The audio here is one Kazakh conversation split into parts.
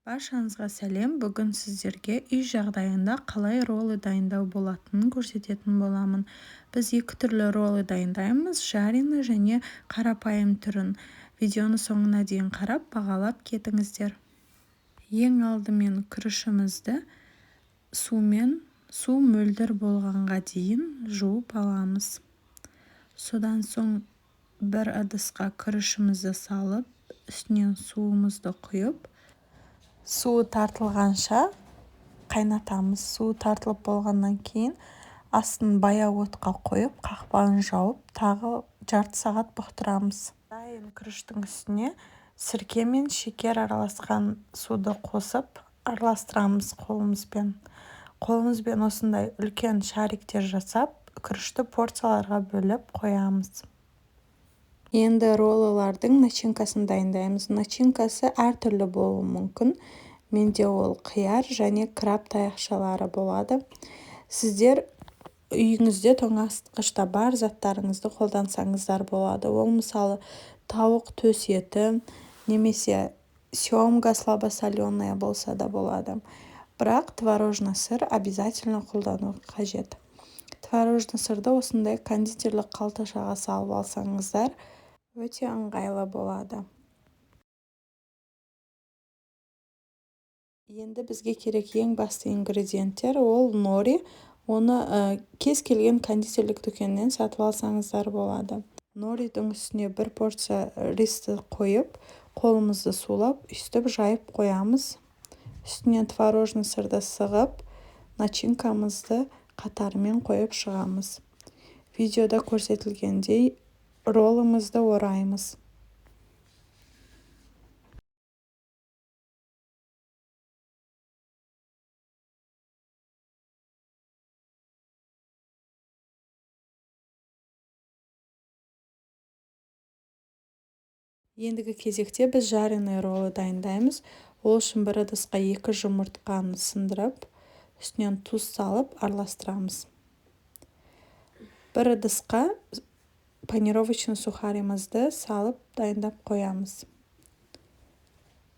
Баршаңызға сәлем. Бүгін сіздерге үй жағдайында қалай роллы дайындау болатынын көрсететін боламын. Біз екі түрлі роллы дайындаймыз, жареный және қарапайым түрін. Видеоны соңына дейін қарап, бағалап кетіңіздер. Ең алдымен күрішімізді су мөлдір болғанға дейін жуып аламыз. Содан соң бір ыдысқа күрішімізді салып, үстінен суымызды құйып, суы тартылғанша қайнатамыз. Суы тартылып болғаннан кейін астын баяу отқа қойып, қақпағын жауып, тағы жарты сағат бұқтырамыз. Дайын күріштің үстіне сірке мен шекер араласқан суды қосып араластырамыз қолымызбен. Қолымызбен осындай үлкен шариктер жасап, күрішті порцияларға бөліп қоямыз. Енді роллылардың начинкасын дайындаймыз. Начинкасы әртүрлі болуы мүмкін. Менде ол қияр және краб таяқшалары болады. Сіздер үйіңізде тоңазытқышта бар заттарыңызды қолдансаңыздар болады. Ол мысалы тауық төс еті немесе семга слабосоленая болса да болады. Бірақ творожный сыр обязательно қолдану қажет. Творожный сырды осындай кондитерлік қалташаға салып алсаңыздар, өте ыңғайлы болады. Енді бізге керек ең басты ингредиенттер ол нори. Оны кез келген кондитерлік дүкеннен сатып алсаңыздар болады. Норидің үстіне бір порция ристі қойып, қолымызды сулап, үстіп жайып қоямыз. Үстінен творожный сырды сығып, начинкамызды қатарымен қойып шығамыз. Видеода көрсетілгендей роллымызды ораймыз. Ендігі кезекте біз жареный роллы дайындаймыз. Ол үшін бір ыдысқа 2 жұмыртқаны сындырып, үстінен тұз салып араластырамыз. Бір ыдысқа панировочный сухарімізді салып дайындап қоямыз.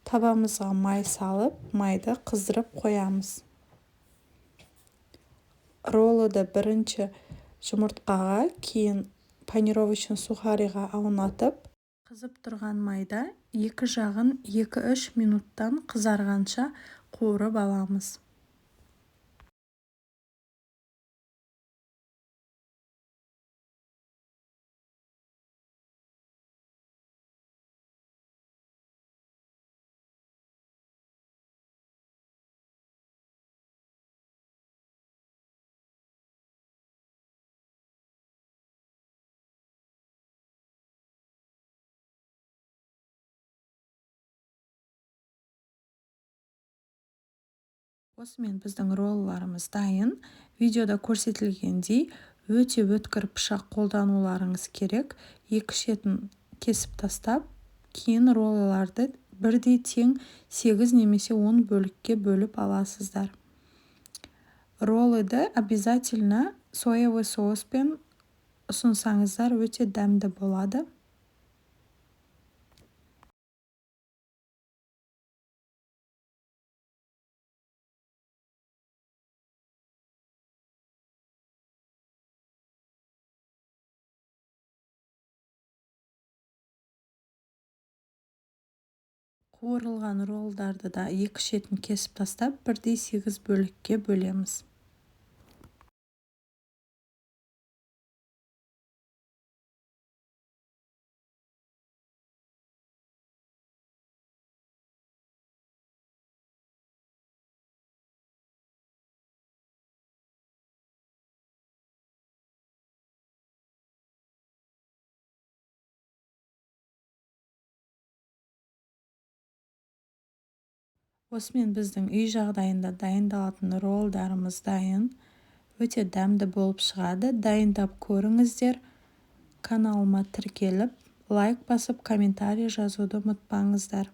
Табамызға май салып, майды қыздырып қоямыз. Роллыды бірінші жұмыртқаға, кейін панировочный сухариға аунатып, қызып тұрған майда екі жағын 2-3 минуттан қызарғанша қуырып аламыз. Осымен біздің ролларымыз дайын. Видеода көрсетілгендей өте өткір пышақ қолдануларыңыз керек. Екі шетін кесіп тастап, кейін роллаларды бірдей тең 8 немесе 10 бөлікке бөліп аласыздар. Роллыды обязательно соевый соуспен ұсынсаңыздар өте дәмді болады. Қуырылған роллдарды да екі шетін кесіп тастап, бірдей 8 бөлікке бөлеміз. Осымен біздің үй жағдайында дайындалатын роллдарымыз дайын. Өте дәмді болып шығады. Дайындап көріңіздер. Каналыма тіркеліп, лайк басып, комментарий жазуды ұмытпаңыздар.